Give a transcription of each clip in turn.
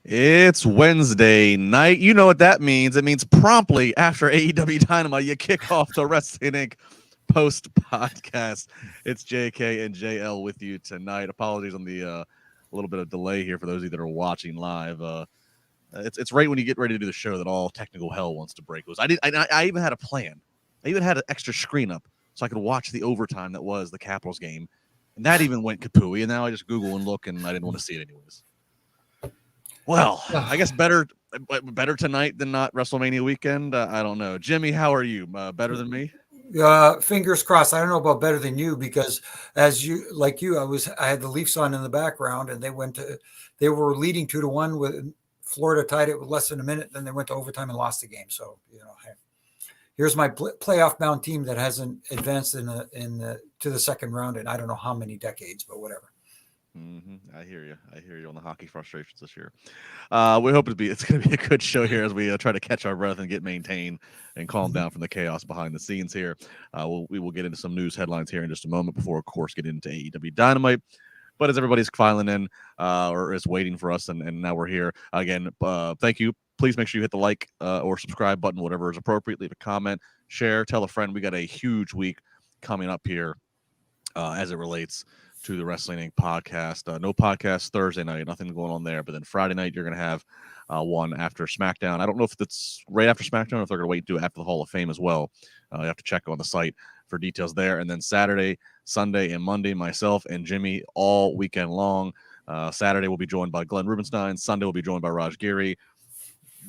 It's Wednesday night. You know what that means. It means promptly after AEW Dynamite, you kick off the Wrestling Inc. post podcast. It's JK and JL with you tonight. Apologies on the little bit of delay here for those of you that are watching live. It's right when you get ready to do the show that all technical hell wants to break loose. I even had a plan. I even had an extra screen up so I could watch the overtime that was the Capitals game, and that even went kapooey. And now I just Google and look, and I didn't want to see it anyways. Well, I guess better tonight than not WrestleMania weekend. I don't know. Jimmy, how are you? Better than me? Fingers crossed. I don't know about better than you because I had the Leafs on in the background and they were leading 2-1 with Florida tied it with less than a minute. Then they went to overtime and lost the game. So, hey, here's my playoff bound team that hasn't advanced to the second round in I don't know how many decades, but whatever. I hear you on the hockey frustrations this year. We hope it's going to be a good show here as we try to catch our breath and get maintained and calm down from the chaos behind the scenes here. We will get into some news headlines here in just a moment before, of course, getting into AEW Dynamite. But as everybody's filing in or is waiting for us, and now we're here again. Thank you. Please make sure you hit the like or subscribe button, whatever is appropriate. Leave a comment, share, tell a friend. We got a huge week coming up here as it relates to the Wrestling Inc. podcast. No podcast Thursday night, nothing going on there. But then Friday night, you're going to have one after SmackDown. I don't know if it's right after SmackDown or if they're going to wait and do it after the Hall of Fame as well. You have to check on the site for details there. And then Saturday, Sunday, and Monday, myself and Jimmy all weekend long. Saturday, we'll be joined by Glenn Rubenstein. Sunday, we'll be joined by Raj Giri.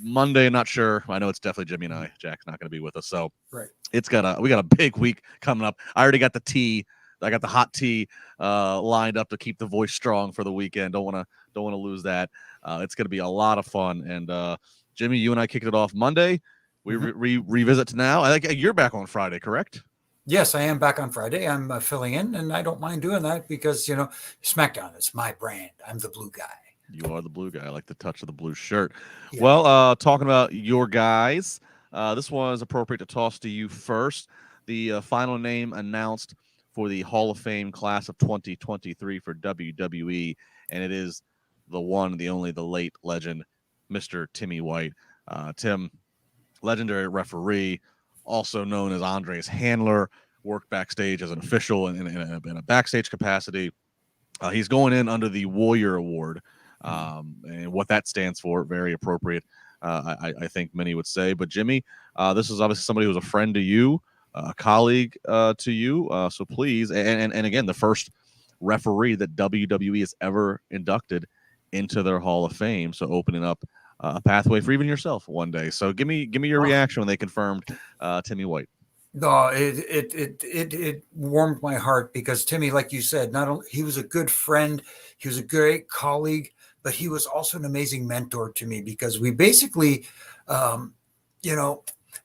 Monday, not sure. I know it's definitely Jimmy and I. Jack's not going to be with us. So right. We got a big week coming up. I already got the tea. I got the hot tea lined up to keep the voice strong for the weekend. Don't want to lose that. It's going to be a lot of fun. And Jimmy, you and I kicked it off Monday. We revisit to now. I think you're back on Friday, correct? Yes, I am back on Friday. I'm filling in, and I don't mind doing that because SmackDown is my brand. I'm the blue guy. You are the blue guy. I like the touch of the blue shirt. Yeah. Well, talking about your guys, this one is appropriate to toss to you first. The final name announced for the Hall of Fame class of 2023 for WWE, and it is the one, the only, the late legend, Mr. Timmy White. Tim, legendary referee, also known as Andre's handler, worked backstage as an official in a backstage capacity. He's going in under the Warrior Award, and what that stands for, very appropriate, I think many would say. But Jimmy, this is obviously somebody who's a friend to you, a colleague to you, so please, and again, the first referee that WWE has ever inducted into their Hall of Fame, so opening up a pathway for even yourself one day. So give me your reaction when they confirmed Timmy White. No, it warmed my heart because Timmy, like you said, not only he was a good friend, he was a great colleague, but he was also an amazing mentor to me because we basically,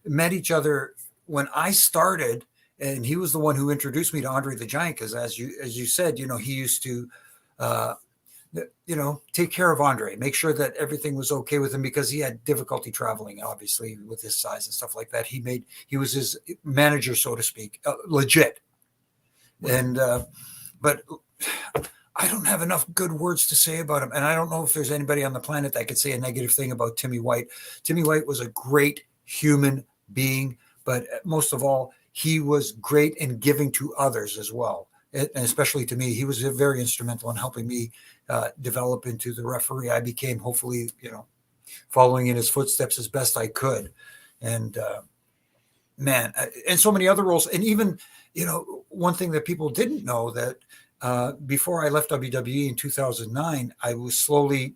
met each other when I started, and he was the one who introduced me to Andre the Giant. Because as you said, he used to, take care of Andre, make sure that everything was okay with him because he had difficulty traveling, obviously with his size and stuff like that. He was his manager, so to speak, legit. And, but I don't have enough good words to say about him. And I don't know if there's anybody on the planet that could say a negative thing about Timmy White. Timmy White was a great human being. But most of all, he was great in giving to others as well, and especially to me. He was very instrumental in helping me develop into the referee I became, hopefully, following in his footsteps as best I could. And, and so many other roles. And even, one thing that people didn't know that before I left WWE in 2009, I was slowly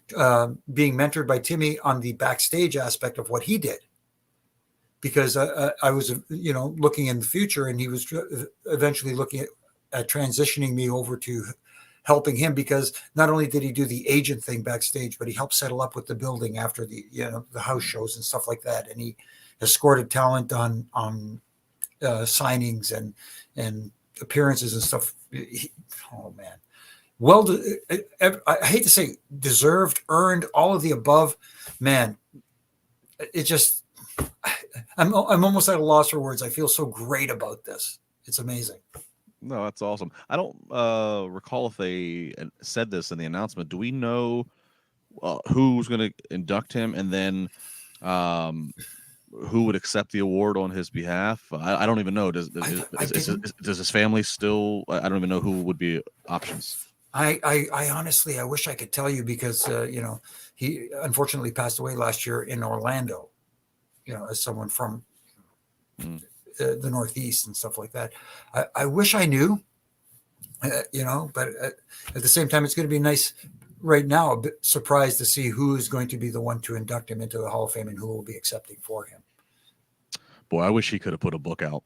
being mentored by Timmy on the backstage aspect of what he did. Because I was, looking in the future, and he was eventually looking at transitioning me over to helping him. Because not only did he do the agent thing backstage, but he helped settle up with the building after the house shows and stuff like that. And he escorted talent on signings and appearances and stuff. Oh man, well, I hate to say deserved, earned, all of the above. Man, it just. I'm almost at a loss for words. I feel so great about this. It's amazing. No, that's awesome. I don't recall if they said this in the announcement. Do we know who's going to induct him, and then who would accept the award on his behalf? I don't even know. Does his family still? I don't even know who would be options. I honestly, I wish I could tell you because, he unfortunately passed away last year in Orlando, as someone from the Northeast and stuff like that. I wish I knew, but at the same time, it's going to be nice right now, a bit surprised to see who is going to be the one to induct him into the Hall of Fame and who will be accepting for him. Boy, I wish he could have put a book out.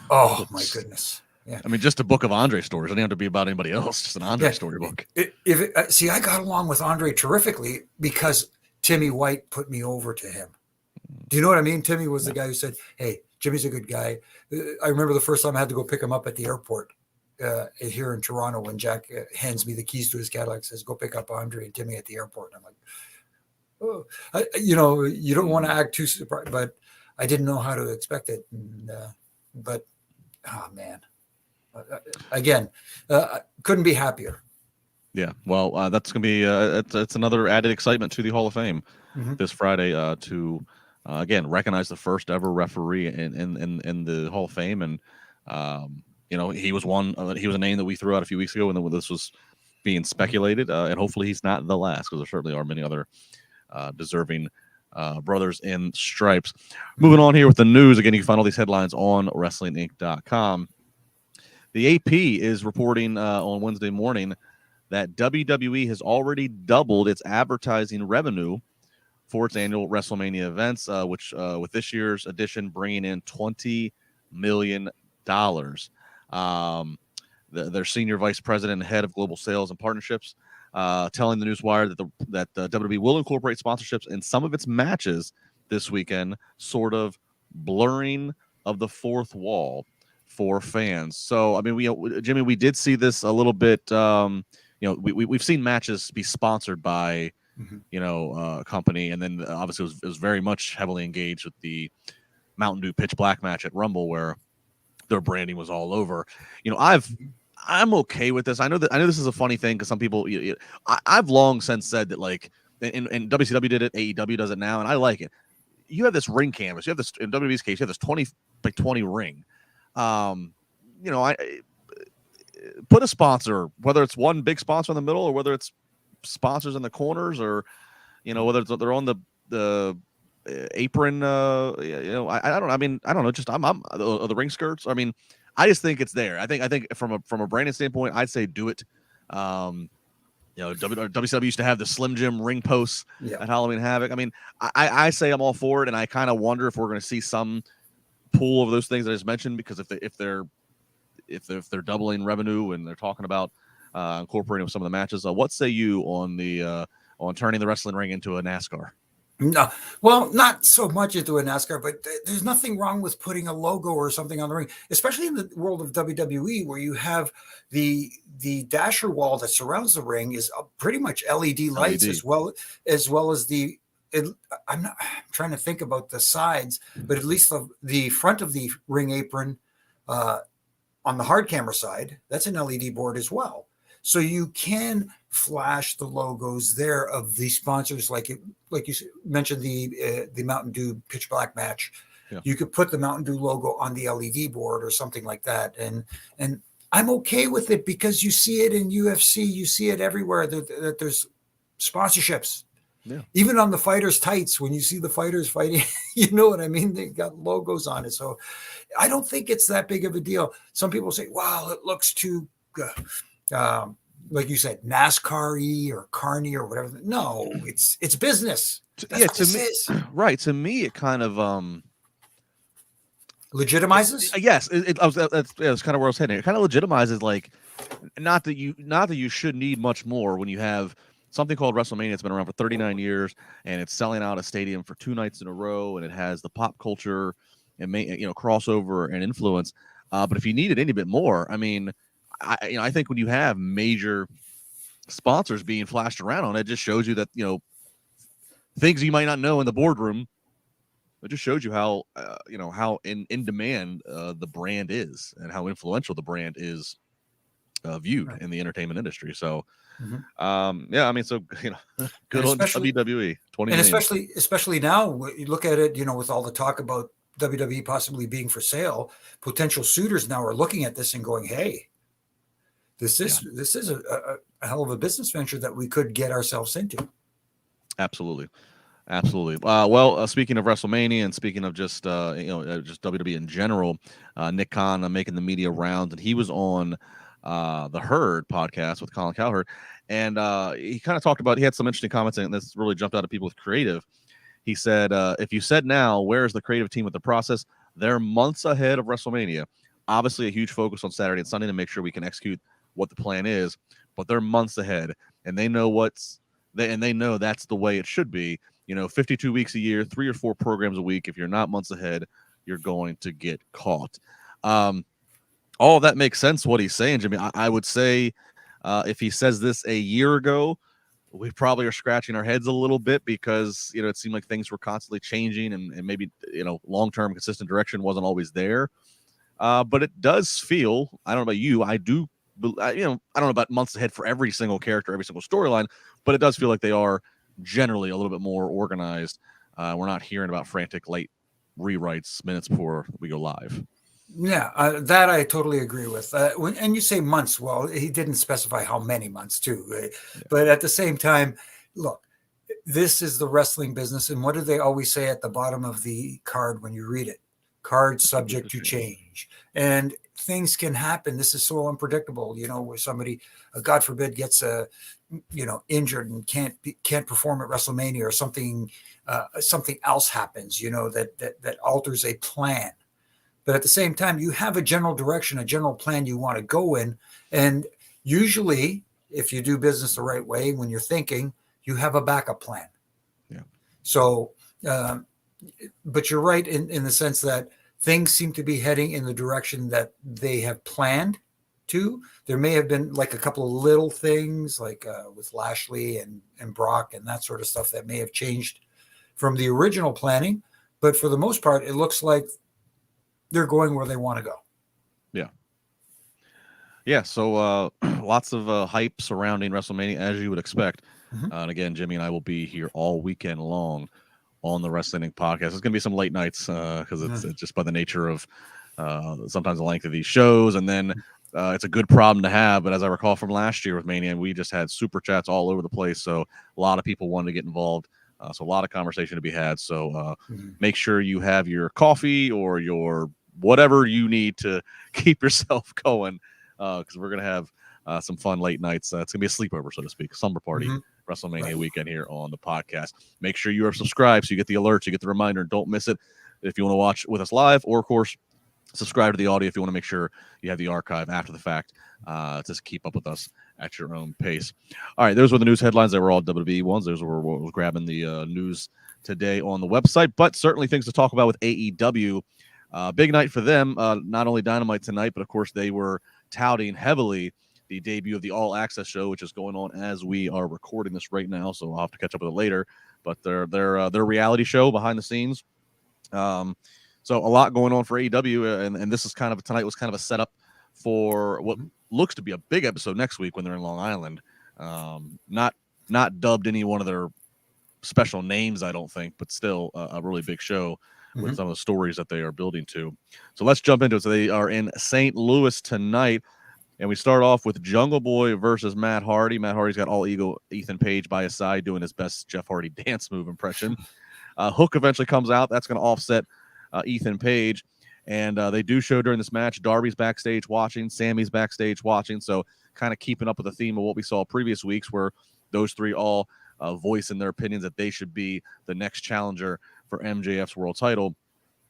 Oh, my goodness. Yeah. I mean, just a book of Andre stories. It didn't have to be about anybody else. Just an Andre story book. See, I got along with Andre terrifically because Timmy White put me over to him. Do you know what I mean? Timmy was the guy who said, "Hey, Jimmy's a good guy." I remember the first time I had to go pick him up at the airport here in Toronto when Jack hands me the keys to his Cadillac, says, "Go pick up Andre and Timmy at the airport." And I'm like, "Oh, you don't want to act too surprised," but I didn't know how to expect it. And, but, oh man. Again, couldn't be happier. Yeah, well, that's going to be it's another added excitement to the Hall of Fame this Friday to again recognize the first ever referee in the Hall of Fame, and he was he was a name that we threw out a few weeks ago when this was being speculated, and hopefully he's not the last, because there certainly are many other deserving brothers in stripes. Moving on here with the news, again, you can find all these headlines on WrestlingInc.com. The AP is reporting on Wednesday morning that WWE has already doubled its advertising revenue for its annual WrestleMania events, which with this year's edition bringing in $20 million. Their senior vice president and head of global sales and partnerships telling the Newswire that WWE will incorporate sponsorships in some of its matches this weekend, sort of blurring of the fourth wall for fans. So, I mean, Jimmy, we did see this a little bit. We've seen matches be sponsored by, a company, and then obviously it was very much heavily engaged with the Mountain Dew Pitch Black match at Rumble, where their branding was all over. I'm okay with this. I know this is a funny thing because some people, I've long since said that, like, and WCW did it, AEW does it now, and I like it. You have this ring canvas. You have this, in WWE's case, you have this 20 by 20 ring. I put a sponsor, whether it's one big sponsor in the middle or whether it's sponsors in the corners, or whether they're on the apron. I don't know. I mean, I don't know. Just I'm the ring skirts. I mean, I just think it's there. I think from a branding standpoint, I'd say do it. WCW used to have the Slim Jim ring posts at Halloween Havoc. I mean, I say I'm all for it, and I kind of wonder if we're going to see some pool of those things that I just mentioned, because if they're doubling revenue and they're talking about incorporating some of the matches, what say you on turning the wrestling ring into a NASCAR? No, well, not so much into a NASCAR, but there's nothing wrong with putting a logo or something on the ring, especially in the world of WWE, where you have the dasher wall that surrounds the ring is pretty much LED lights, as well as the. I'm trying to think about the sides, but at least the front of the ring apron on the hard camera side, that's an LED board as well. So you can flash the logos there of the sponsors, like you mentioned the Mountain Dew Pitch Black match. Yeah. You could put the Mountain Dew logo on the LED board or something like that, and I'm okay with it because you see it in UFC, you see it everywhere that there's sponsorships. Yeah. Even on the fighters' tights, when you see the fighters fighting, you know what I mean? They got logos on it. So I don't think it's that big of a deal. Some people say, wow, it looks too like you said, NASCAR-y or Carney or whatever. No, it's business. That's to me, right. To me, it kind of legitimizes. Yes, that's kind of where I was heading. It kind of legitimizes, like, not that you should need much more when you have something called WrestleMania. It's been around for 39 years, and it's selling out a stadium for 2 nights in a row, and it has the pop culture and crossover and influence. But if you needed any bit more, I mean, I think when you have major sponsors being flashed around on it, just shows you that things you might not know in the boardroom. It just shows you how how in demand the brand is, and how influential the brand is viewed Right. in the entertainment industry. So, Mm-hmm. yeah, I mean, so good And on especially WWE, 20 and names. especially now, you look at it, with all the talk about WWE possibly being for sale, potential suitors now are looking at this and going, "Hey, Yeah, this is a hell of a business venture that we could get ourselves into." absolutely. Absolutely. Well, speaking of WrestleMania and speaking of just just WWE in general, Nick Khan making the media rounds, and he was on the Herd podcast with Colin Cowherd, and he kind of talked about, he had some interesting comments, and this really jumped out at people with creative. He said, if you said now, where's the creative team with the process? They're months ahead of WrestleMania. Obviously, a huge focus on Saturday and Sunday to make sure we can execute what the plan is, but they're months ahead, and they know they know that's the way it should be. 52 weeks a year, 3 or 4 programs a week. If you're not months ahead, you're going to get caught. All of that makes sense, what he's saying, Jimmy. I would say if he says this a year ago, we probably are scratching our heads a little bit because, it seemed like things were constantly changing and maybe, long-term consistent direction wasn't always there. But it does feel, I don't know about you, I don't know about months ahead for every single character, every single storyline, but it does feel like they are generally a little bit more organized. We're not hearing about frantic late rewrites minutes before we go live. Yeah, that I totally agree with. And you say months, well, he didn't specify how many months, too. Yeah. But at the same time, look, this is the wrestling business, and what do they always say at the bottom of the card when you read it? Card subject to change. And things can happen. This is so unpredictable, where somebody, God forbid, gets injured and can't perform at WrestleMania, or something else happens, that alters a plan. But at the same time, you have a general direction, a general plan you want to go in. And usually, if you do business the right way, when you're thinking, you have a backup plan. Yeah. So, but you're right in the sense that things seem to be heading in the direction that they have planned to. There may have been like a couple of little things, like with Lashley and Brock and that sort of stuff, that may have changed from the original planning. But for the most part, it looks like they're going where they want to go. Yeah. Yeah. So lots of hype surrounding WrestleMania, as you would expect. And again, Jimmy and I will be here all weekend long on the Wrestling podcast. There's going to be some late nights because it's just by the nature of sometimes the length of these shows. And then it's a good problem to have. But as I recall from last year with Mania, we just had super chats all over the place. So a lot of people wanted to get involved. So a lot of conversation to be had. So make sure you have your coffee or your whatever you need to keep yourself going, because we're going to have some fun late nights. It's going to be a sleepover, so to speak, slumber party, WrestleMania weekend here on the podcast. Make sure you are subscribed so you get the alerts, you get the reminder, and don't miss it if you want to watch with us live, or, of course, subscribe to the audio if you want to make sure you have the archive after the fact to keep up with us at your own pace. All right, those were the news headlines. They were all WWE ones. Those were what was grabbing the news today on the website, but certainly things to talk about with AEW. Big night for them, not only Dynamite tonight, but of course they were touting heavily the debut of the All Access show, which is going on as we are recording this right now. So I'll have to catch up with it later. But their reality show behind the scenes. So a lot going on for AEW, and this is tonight was kind of a setup for what looks to be a big episode next week when they're in Long Island. Not dubbed any one of their special names, I don't think, but still a really big show with some of the stories that they are building to. So let's jump into it. So they are in St. Louis tonight, and we start off with Jungle Boy versus Matt Hardy. Matt Hardy's got all ego Ethan Page by his side doing his best Jeff Hardy dance move impression. Hook eventually comes out. That's going to offset Ethan Page. And they do show during this match, Darby's backstage watching, Sammy's backstage watching. So kind of keeping up with the theme of what we saw previous weeks, where those three all voicing their opinions that they should be the next challenger for MJF's world title.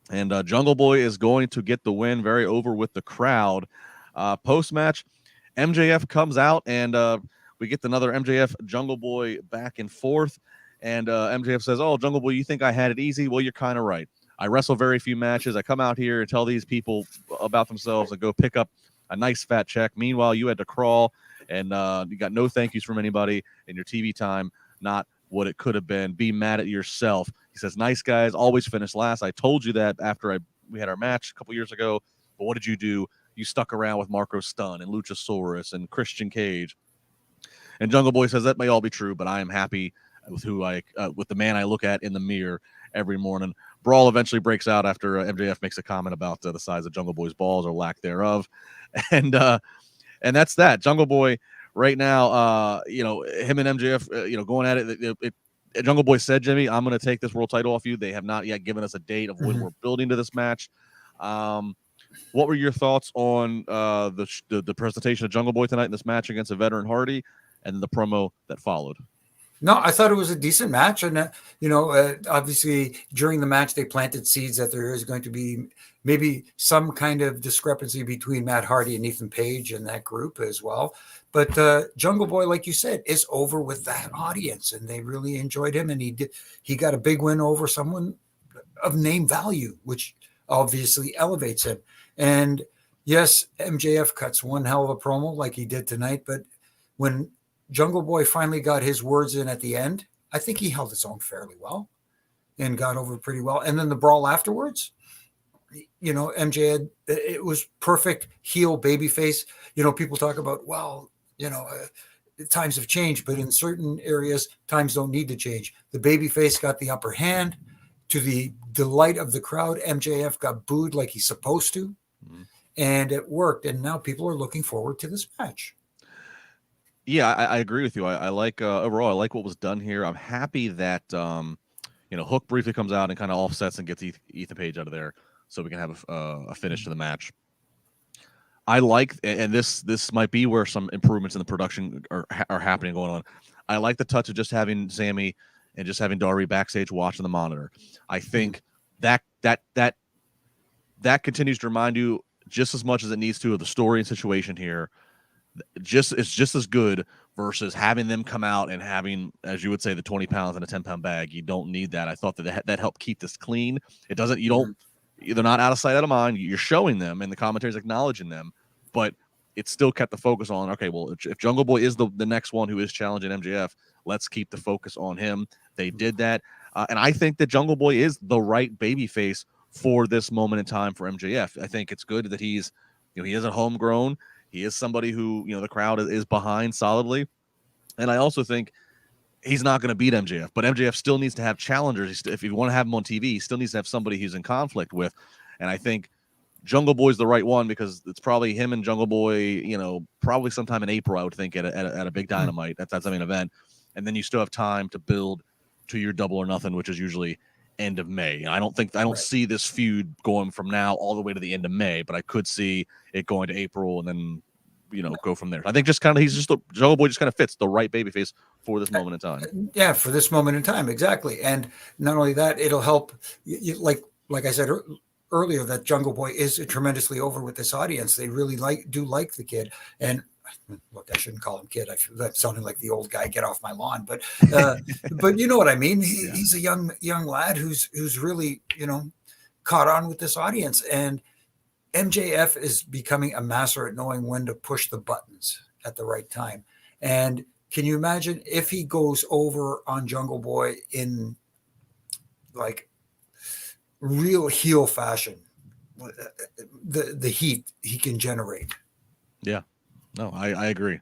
And Jungle Boy is going to get the win, very over with the crowd. Post-match, MJF comes out, and we get another MJF Jungle Boy back and forth. And MJF says, "Oh, Jungle Boy, you think I had it easy? Well, you're kind of right. I wrestle very few matches. I come out here and tell these people about themselves and go pick up a nice fat check. Meanwhile, you had to crawl, and you got no thank yous from anybody, and your TV time not what it could have been. Be mad at yourself." He says, "Nice guys always finish last. I told you that after we had our match a couple years ago, but what did you do? you stuck around with Marco Stunt and Luchasaurus and Christian Cage. And Jungle Boy says that may all be true, but I am happy with with the man I look at in the mirror every morning. Brawl eventually breaks out after MJF makes a comment about the size of Jungle Boy's balls or lack thereof, and that's that. Jungle Boy right now, him and MJF, going at it. Jungle Boy said, Jimmy, I'm going to take this world title off you. They have not yet given us a date of when we're building to this match. What were your thoughts on the presentation of Jungle Boy tonight in this match against a veteran Hardy, and the promo that followed? No, I thought it was a decent match. And, obviously during the match, they planted seeds that there is going to be maybe some kind of discrepancy between Matt Hardy and Ethan Page and that group as well. But Jungle Boy, like you said, is over with that audience, and they really enjoyed him. And he got a big win over someone of name value, which obviously elevates him. And yes, MJF cuts one hell of a promo like he did tonight. But when Jungle Boy finally got his words in at the end, I think he held his own fairly well and got over pretty well. And then the brawl afterwards, MJ it was perfect heel babyface. People talk about, times have changed, but in certain areas, times don't need to change. The babyface got the upper hand to the delight of the crowd. MJF got booed like he's supposed to, and it worked. And now people are looking forward to this match. Yeah, I agree with you. I like overall, I like what was done here. I'm happy that Hook briefly comes out and kind of offsets and gets Ethan Page out of there, so we can have a finish to the match. I like, and this might be where some improvements in the production are happening going on. I like the touch of just having Sammy and just having Dari backstage watching the monitor. I think that continues to remind you just as much as it needs to of the story and situation here. It's just as good versus having them come out and having, as you would say, the 20 pounds in a 10-pound bag. You don't need that. I thought that helped keep this clean. It doesn't. They're not out of sight, out of mind. You're showing them, and the commentary's acknowledging them, but it still kept the focus on, okay, well, if Jungle Boy is the next one who is challenging MJF, let's keep the focus on him. They did that, and I think that Jungle Boy is the right babyface for this moment in time for MJF. I think it's good that he isn't homegrown. He is somebody who, the crowd is behind solidly. And I also think he's not going to beat MJF, but MJF still needs to have challengers. If you want to have him on TV, he still needs to have somebody he's in conflict with. And I think Jungle Boy's the right one because it's probably him and Jungle Boy, probably sometime in April, I would think, at a big Dynamite. That's the main event. And then you still have time to build to your Double or Nothing, which is usually end of May. I don't see this feud going from now all the way to the end of May, but I could see it going to April and then go from there. I think Jungle Boy just kind of fits the right babyface for this moment in time. Yeah, for this moment in time, exactly. And not only that, it'll help. Like I said earlier, that Jungle Boy is tremendously over with this audience. They really do like the kid. And look, I shouldn't call him kid. I'm sounding like the old guy. Get off my lawn. But but you know what I mean. He's a young lad who's really caught on with this audience. And MJF is becoming a master at knowing when to push the buttons at the right time. And can you imagine if he goes over on Jungle Boy in like real heel fashion, the heat he can generate? Yeah, no, I agree.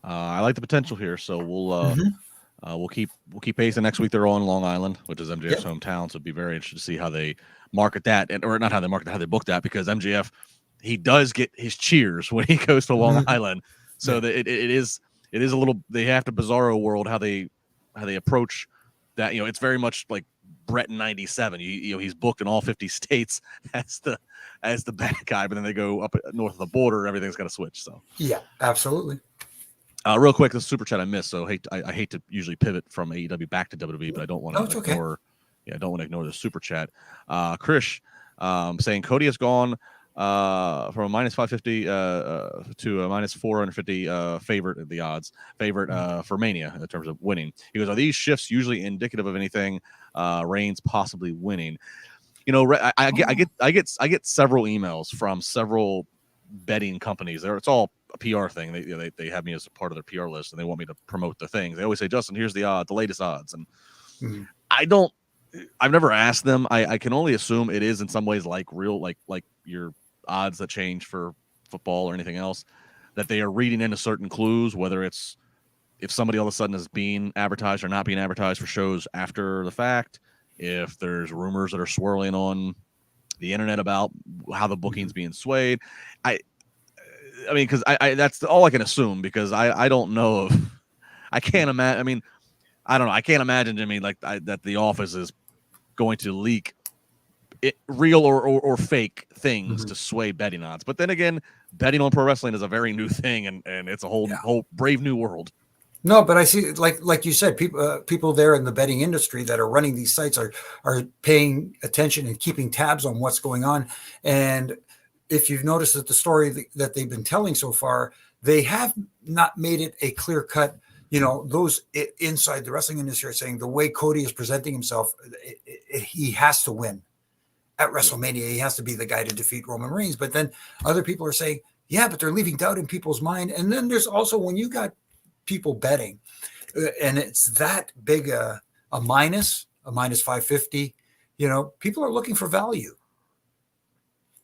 I like the potential here. So we'll keep pacing. Next week they're on Long Island, which is MJF's hometown. So it'd be very interesting to see how they market that, or not how they market it, how they book that, because MJF, he does get his cheers when he goes to Long Island. So it is a little, they have to bizarro world how they approach that. It's very much like Brett in '97. He's booked in all 50 states as the bad guy, but then they go up north of the border, everything's got to switch. So yeah, absolutely. Real quick, the super chat I missed. So I hate to usually pivot from AEW back to WWE, but I don't want to ignore. Okay. Yeah, I don't want to ignore the super chat. Krish saying Cody has gone from a minus 550 to a minus 450 favorite at the odds for Mania in terms of winning. He goes, are these shifts usually indicative of anything? Reigns possibly winning. I get several emails from several betting companies. It's all a PR thing. They have me as a part of their PR list, and they want me to promote the things. They always say, Justin, here's the latest odds, and I've never asked them. I can only assume it is in some ways like real, like your odds that change for football or anything else, that they are reading into certain clues, whether it's if somebody all of a sudden is being advertised or not being advertised for shows after the fact, if there's rumors that are swirling on the internet about how the booking's being swayed. I mean, because I that's all I can assume, because I don't know if I can't imagine. I mean, I don't know. I can't imagine, Jimmy, like that the office is going to leak real or fake things to sway betting odds. But then again, betting on pro wrestling is a very new thing, and it's a whole brave new world. No, but I see, like you said, people there in the betting industry that are running these sites are paying attention and keeping tabs on what's going on. And if you've noticed that the story that they've been telling so far, they have not made it a clear cut. You know, those inside the wrestling industry are saying the way Cody is presenting himself, he has to win at WrestleMania. He has to be the guy to defeat Roman Reigns. But then other people are saying, yeah, but they're leaving doubt in people's mind. And then there's also, when you got people betting and it's that big a minus 550, you know, people are looking for value.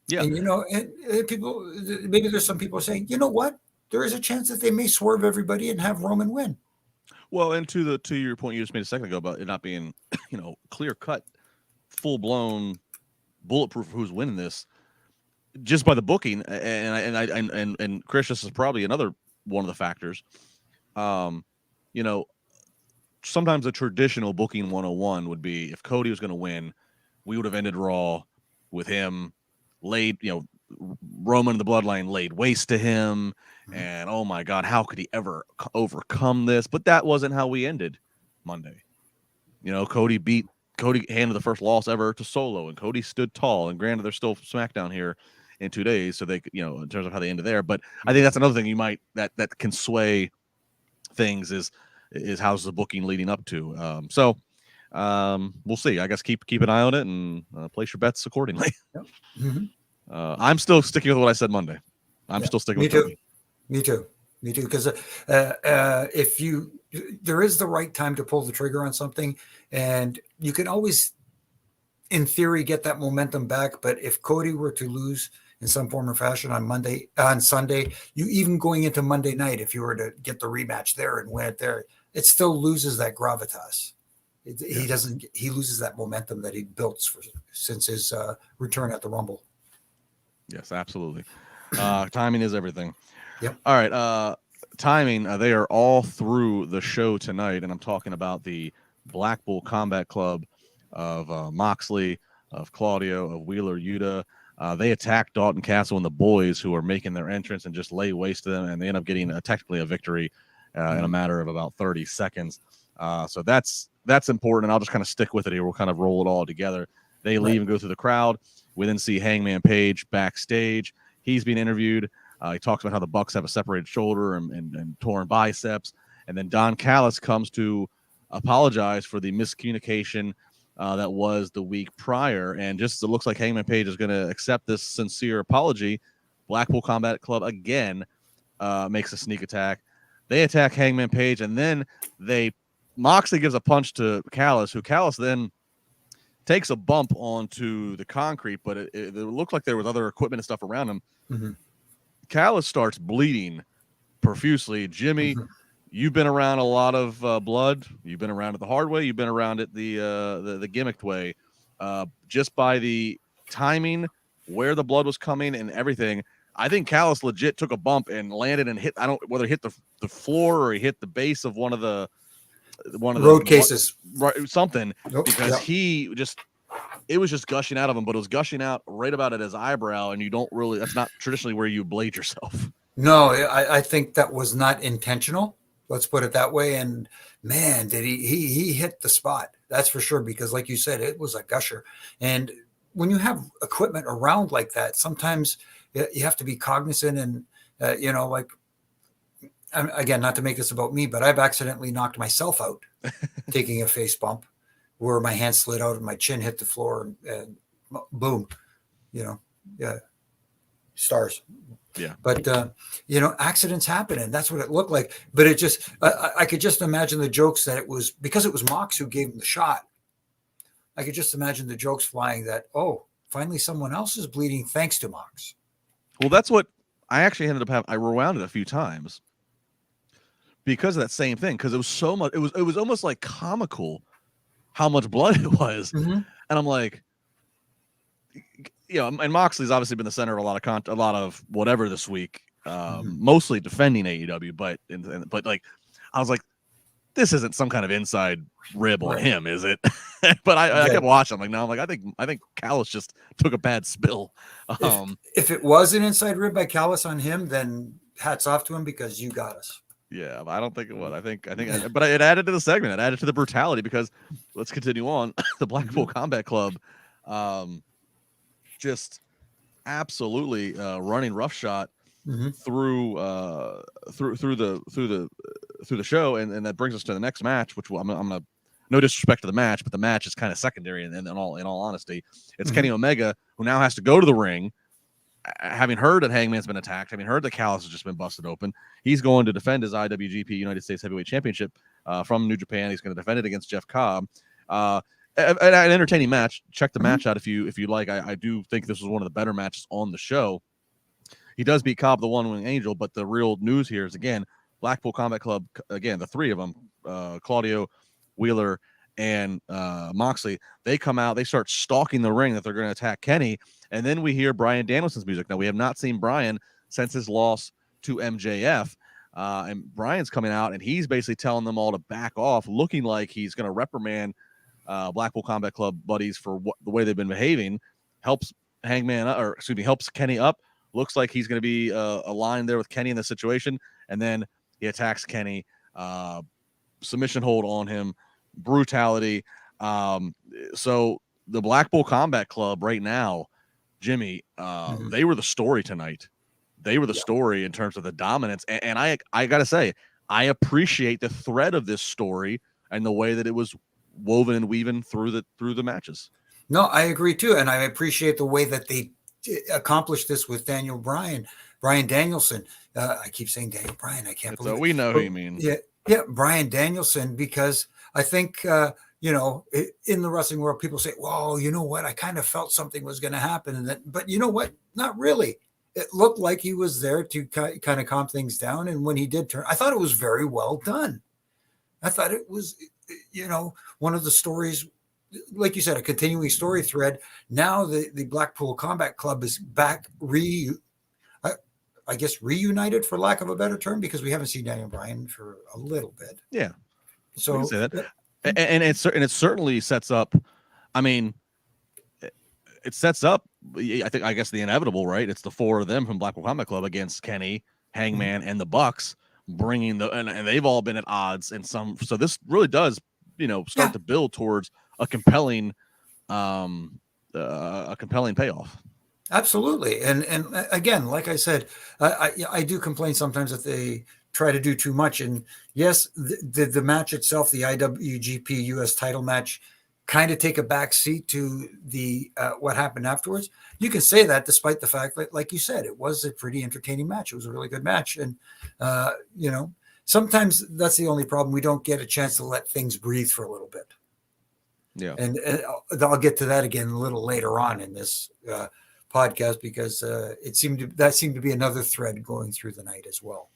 Yeah. And, you know, and people, maybe there's some people saying, you know what, there is a chance that they may swerve everybody and have Roman win. Well, and to your point you just made a second ago about it not being, you know, clear cut, full blown, bulletproof who's winning this, just by the booking, and Chris, this is probably another one of the factors. You know, sometimes a traditional booking 101 would be, if Cody was going to win, we would have ended Raw with him laid, you know, Roman, the bloodline laid waste to him. And oh my God, how could he ever overcome this? But that wasn't how we ended Monday. You know, Cody handed the first loss ever to Solo, and Cody stood tall. And granted, there's still SmackDown here in 2 days, so they, you know, in terms of how they ended there. But I think that's another thing you might that can sway things is how's the booking leading up to. So we'll see. I guess keep an eye on it and place your bets accordingly. Yep. Mm-hmm. I'm still sticking with what I said Monday. I'm still sticking with Cody. Me too. Because if there is the right time to pull the trigger on something, and you can always, in theory, get that momentum back. But if Cody were to lose in some form or fashion on Sunday, you even going into Monday night, if you were to get the rematch there and win it there, it still loses that gravitas. He loses that momentum that he built since his return at the Rumble. Yes, absolutely. Timing is everything. Yep. All right. Timing. They are all through the show tonight, and I'm talking about the Blackpool Combat Club of Moxley, of Claudio, of Wheeler Yuta. They attack Dalton Castle and the boys, who are making their entrance, and just lay waste to them, and they end up getting technically a victory in a matter of about 30 seconds. So that's important, and I'll just kind of stick with it here. We'll kind of roll it all together. They leave and go through the crowd. We then see Hangman Page backstage. He's being interviewed. He talks about how the Bucks have a separated shoulder and torn biceps. And then Don Callis comes to apologize for the miscommunication that was the week prior. And just it looks like Hangman Page is going to accept this sincere apology. Blackpool Combat Club again makes a sneak attack. They attack Hangman Page, and then Moxley gives a punch to Callis, who Callis then takes a bump onto the concrete, but it looked like there was other equipment and stuff around him. Mm-hmm. Callis starts bleeding profusely. Jimmy, you've been around a lot of blood. You've been around it the hard way. You've been around it the gimmicked way. Just by the timing, where the blood was coming and everything, I think Callis legit took a bump and landed and hit. I don't whether he hit the floor or he hit the base of one of the road cases, something, because it was just gushing out of him, but it was gushing out right about at his eyebrow, and you don't really, that's not traditionally where you blade yourself. No, I think that was not intentional. Let's put it that way. And man, did he hit the spot. That's for sure. Because like you said, it was a gusher. And when you have equipment around like that, sometimes you have to be cognizant and, like, again, not to make this about me, but I've accidentally knocked myself out taking a face bump where my hand slid out and my chin hit the floor and boom, stars. Yeah. But, accidents happen, and that's what it looked like. But it just, I could just imagine the jokes that it was because it was Mox who gave him the shot. I could just imagine the jokes flying that, oh, finally someone else is bleeding thanks to Mox. Well, that's what I actually ended up I rewound it a few times because of that same thing. Because it was so much. It was almost like comical how much blood it was, Mm-hmm. and I'm like, and Moxley's obviously been the center of a lot of whatever this week, mostly defending AEW, but like, I was like, this isn't some kind of inside rib on him, is it? But I kept watching. I'm like, no, I'm like, I think Callis just took a bad spill. If it was an inside rib by Callis on him, then hats off to him because you got us. Yeah, I don't think it was. I think, but it added to the segment. It added to the brutality because let's continue on. The Blackpool Combat Club, just absolutely running roughshod through the show, and that brings us to the next match, which I'm gonna, no disrespect to the match, but the match is kind of secondary. And in all honesty, it's Kenny Omega who now has to go to the ring, having heard that Hangman's been attacked, having heard that Callis has just been busted open. He's going to defend his IWGP United States Heavyweight Championship from New Japan. He's going to defend it against Jeff Cobb. An entertaining match. Check the match out if you like. I do think this was one of the better matches on the show. He does beat Cobb, the one-wing angel, but the real news here is, again, Blackpool Combat Club, again, the three of them, Claudio, Wheeler, and Moxley, they come out, they start stalking the ring that they're going to attack Kenny, and then we hear Bryan Danielson's music. Now, we have not seen Bryan since his loss to MJF, and Bryan's coming out, and he's basically telling them all to back off, looking like he's going to reprimand Blackpool Combat Club buddies for the way they've been behaving, helps Kenny up, looks like he's going to be aligned there with Kenny in the situation, and then he attacks Kenny, submission hold on him, brutality. So the Blackpool Combat Club right now, Jimmy, they were the story tonight. They were the story in terms of the dominance, and I gotta say, I appreciate the thread of this story and the way that it was woven and weaving through the matches. No, I agree too, and I appreciate the way that they accomplished this with Bryan Danielson. I keep saying Daniel Bryan. I can't believe it. We know who you mean. Yeah, Bryan Danielson, because I think in the wrestling world, people say, "Well, you know what? I kind of felt something was going to happen," but you know what? Not really. It looked like he was there to kind of calm things down, and when he did turn, I thought it was very well done. I thought it was, one of the stories, like you said, a continuing story thread. Now the Blackpool Combat Club is back, reunited, for lack of a better term, because we haven't seen Daniel Bryan for a little bit. Yeah. So say that. And it certainly sets up, I mean, it sets up, I guess the inevitable, right? It's the four of them from Blackpool Combat Club against Kenny, Hangman, and the Bucks, bringing and they've all been at odds in some. So this really does, start to build towards a compelling payoff. Absolutely. And again, like I said, I do complain sometimes that they try to do too much. And yes, the match itself, the IWGP US title match, kind of take a back seat to the what happened afterwards. You can say that despite the fact that, like you said, it was a pretty entertaining match. It was a really good match. And, sometimes that's the only problem. We don't get a chance to let things breathe for a little bit. Yeah. And I'll get to that again a little later on in this podcast, because that seemed to be another thread going through the night as well.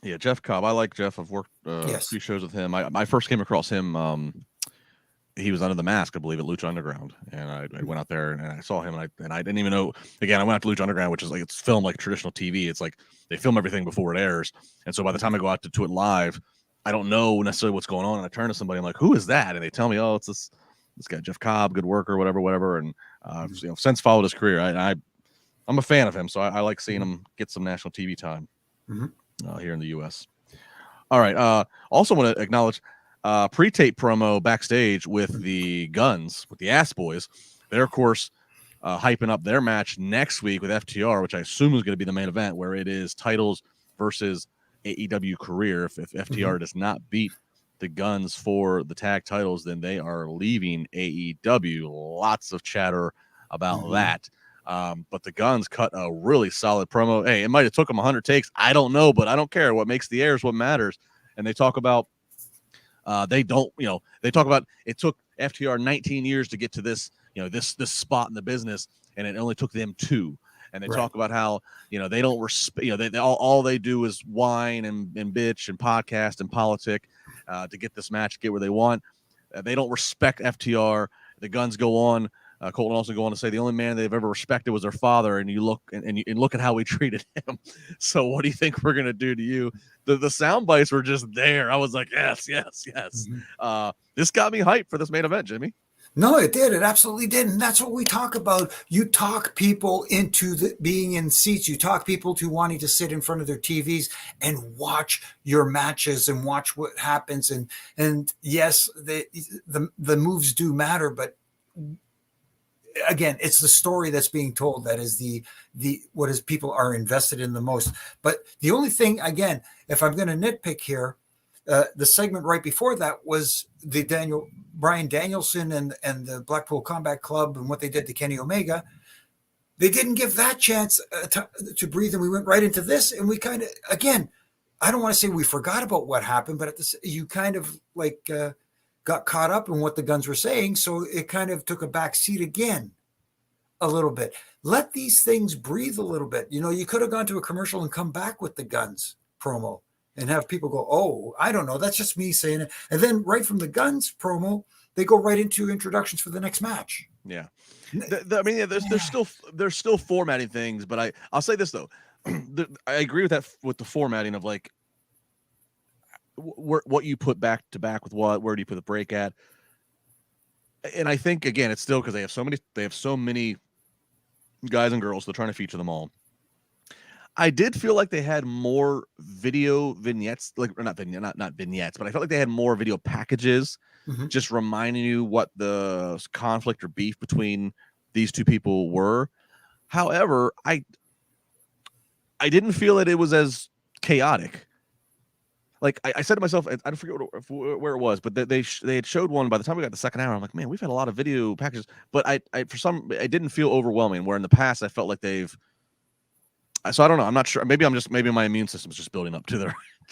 Yeah, Jeff Cobb. I like Jeff. I've worked a few shows with him. I first came across him. He was under the mask, I believe, at Lucha Underground, and I went out there and I saw him, and I didn't even know. Again, I went out to Lucha Underground, which is like, it's filmed like traditional TV. It's like they film everything before it airs, and so by the time I go out to it live, I don't know necessarily what's going on. And I turn to somebody, I'm like, "Who is that?" And they tell me, "Oh, it's this guy Jeff Cobb, good worker, whatever." And since followed his career, I'm a fan of him, so I like seeing him get some national TV time here in the U.S. All right. Also want to acknowledge pre-tape promo backstage with the Guns, with the Ass Boys. They're, of course, hyping up their match next week with FTR, which I assume is going to be the main event, where it is titles versus AEW career. If FTR does not beat the Guns for the tag titles, then they are leaving AEW. Lots of chatter about that. But the Guns cut a really solid promo. Hey, it might have took them 100 takes. I don't know, but I don't care. What makes the air is what matters. And they talk about they talk about it took FTR 19 years to get to this, this spot in the business, and it only took them 2. and they Right. talk about how, they don't respect, they all they do is whine and bitch and podcast and politic to get this match, get where they want. They don't respect FTR. The Guns go on. Colton also go on to say the only man they've ever respected was their father, and you look and look at how we treated him. So what do you think we're gonna do to you? The sound bites were just there. I was like, yes. Mm-hmm. This got me hyped for this main event, Jimmy. No, it did. It absolutely did. And that's what we talk about. You talk people into being in seats. You talk people to wanting to sit in front of their TVs and watch your matches and watch what happens. And yes, the moves do matter, but again, it's the story that's being told that is the what is people are invested in the most. But the only thing, again, if I'm going to nitpick here, the segment right before that was the Bryan Danielson and the Blackpool Combat Club and what they did to Kenny Omega. They didn't give that chance to breathe, and we went right into this. And we kind of, again, I don't want to say we forgot about what happened, but you kind of like got caught up in what the Guns were saying, so it kind of took a back seat again a little bit. Let these things breathe a little bit. You could have gone to a commercial and come back with the Guns promo and have people go, oh, I don't know, that's just me saying it. And then right from the Guns promo, they go right into introductions for the next match. Yeah. There's still formatting things, but I'll say this though. I agree with that, with the formatting of like what you put back to back with where do you put the break at? And I think again, it's still because they have so many guys and girls. They're trying to feature them all. I did feel like they had more video vignettes, like not vignettes, but I felt like they had more video packages, just reminding you what the conflict or beef between these two people were. However, I didn't feel that it was as chaotic. Like I said to myself, I don't forget where it was, but they had showed one by the time we got the second hour. I'm like, man, we've had a lot of video packages, but I didn't feel overwhelming. Where in the past I felt like so I don't know. I'm not sure. Maybe my immune system is just building up to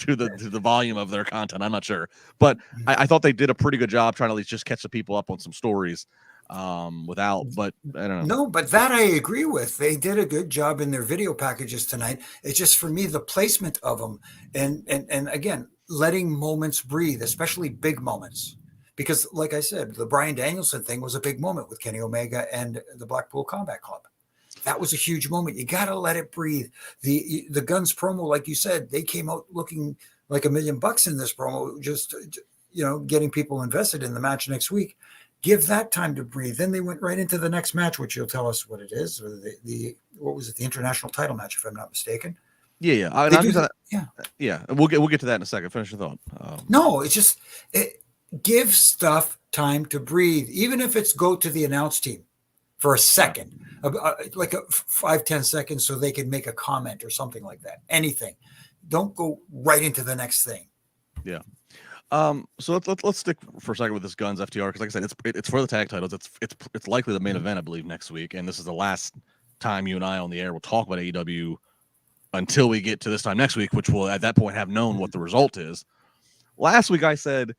the volume of their content. I'm not sure, but I thought they did a pretty good job trying to at least just catch the people up on some stories. But I don't know. No, but that I agree with. They did a good job in their video packages tonight. It's just for me the placement of them, and again, letting moments breathe, especially big moments. Because, like I said, the Bryan Danielson thing was a big moment with Kenny Omega and the Blackpool Combat Club. That was a huge moment. You got to let it breathe. The Guns promo, like you said, they came out looking like $1 million in this promo, just getting people invested in the match next week. Give that time to breathe. Then they went right into the next match, which you'll tell us what it is. Or what was it? The international title match, if I'm not mistaken. Yeah. Yeah. We'll get to that in a second. Finish your thought. No, it's just give stuff time to breathe, even if it's go to the announce team for a second, like 5-10 seconds, so they can make a comment or something like that. Anything. Don't go right into the next thing. Yeah. So let's stick for a second with this Guns FTR, because like I said, it's for the tag titles. It's likely the main event, I believe, next week, and this is the last time you and I on the air will talk about AEW until we get to this time next week, which will at that point have known what the result is. Last week I said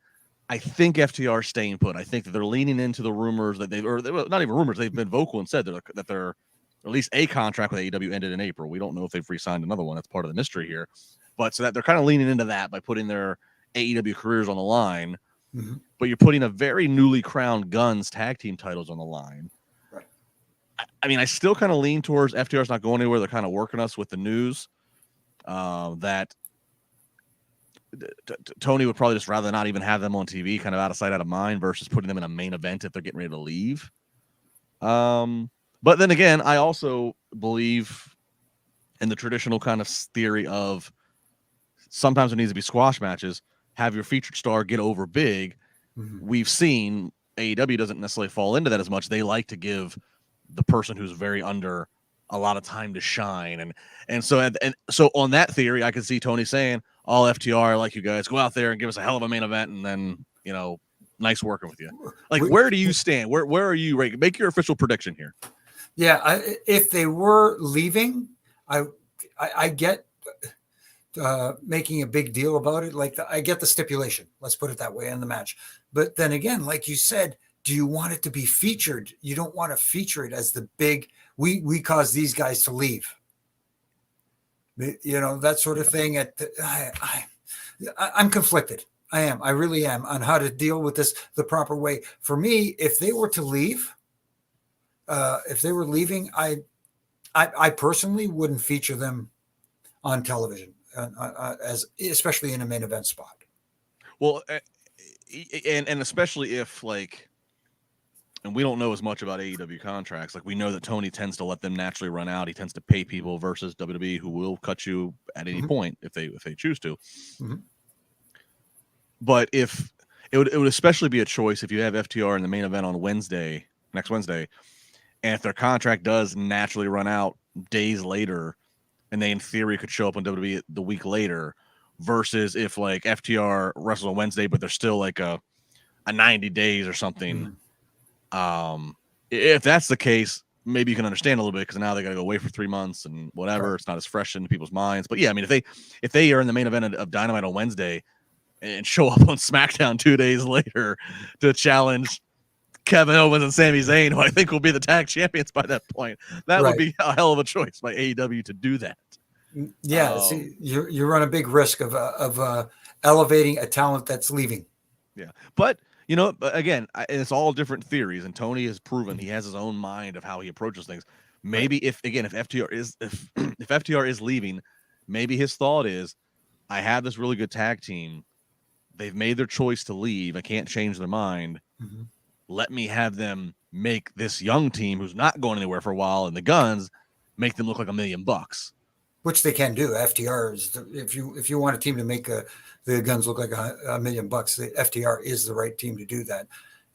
I think FTR is staying put. I think that they're leaning into the rumors that not even rumors. They've been vocal and said that they're at least a contract with AEW ended in April. We don't know if they've re-signed another one. That's part of the mystery here. But so that they're kind of leaning into that by putting their AEW careers on the line. Mm-hmm. But you're putting a very newly crowned Guns tag team titles on the line. Right. I mean, I still kind of lean towards FTR's not going anywhere. They're kind of working us with the news that Tony would probably just rather not even have them on TV, kind of out of sight, out of mind, versus putting them in a main event if they're getting ready to leave. But then again, I also believe in the traditional kind of theory of sometimes there needs to be squash matches, have your featured star get over big. Mm-hmm. We've seen AEW doesn't necessarily fall into that as much. They like to give the person who's very under a lot of time to shine. And so on that theory, I could see Tony saying, all FTR, I like you guys, go out there and give us a hell of a main event, and then, nice working with you. Like, where do you stand? Where are you? Right? Make your official prediction here. Yeah, if they were leaving, I get making a big deal about it. Like, I get the stipulation. Let's put it that way in the match. But then again, like you said, do you want it to be featured? You don't want to feature it as the big, we caused these guys to leave. You know, that sort of thing. I'm conflicted. I really am, on how to deal with this the proper way. For me, if they were to leave, if they were leaving, I personally wouldn't feature them on television, as especially in a main event spot. Well, and especially if, like, and we don't know as much about AEW contracts. Like, we know that Tony tends to let them naturally run out. He tends to pay people versus WWE, who will cut you at any point if they choose to. But if it would especially be a choice if you have FTR in the main event on next Wednesday, and if their contract does naturally run out days later, and they in theory could show up on WWE the week later, versus if like FTR wrestles on Wednesday, but there's still like a 90 days or something. If that's the case, maybe you can understand a little bit, because now they got to go away for 3 months and whatever. Right. It's not as fresh in people's minds. But yeah, I mean, if they are in the main event of Dynamite on Wednesday and show up on SmackDown 2 days later to challenge Kevin Owens and Sami Zayn, who I think will be the tag champions by that point, that would be a hell of a choice by AEW to do that. Yeah, see, you run a big risk of elevating a talent that's leaving. Yeah, but you know, again, it's all different theories, and Tony has proven he has his own mind of how he approaches things. Maybe if FTR is if FTR is leaving, maybe his thought is, I have this really good tag team. They've made their choice to leave. I can't change their mind. Let me have them make this young team who's not going anywhere for a while, and the Guns, make them look like $1 million. Which they can do. FTR is, if you want a team to make the Guns look like $1 million, the FTR is the right team to do that.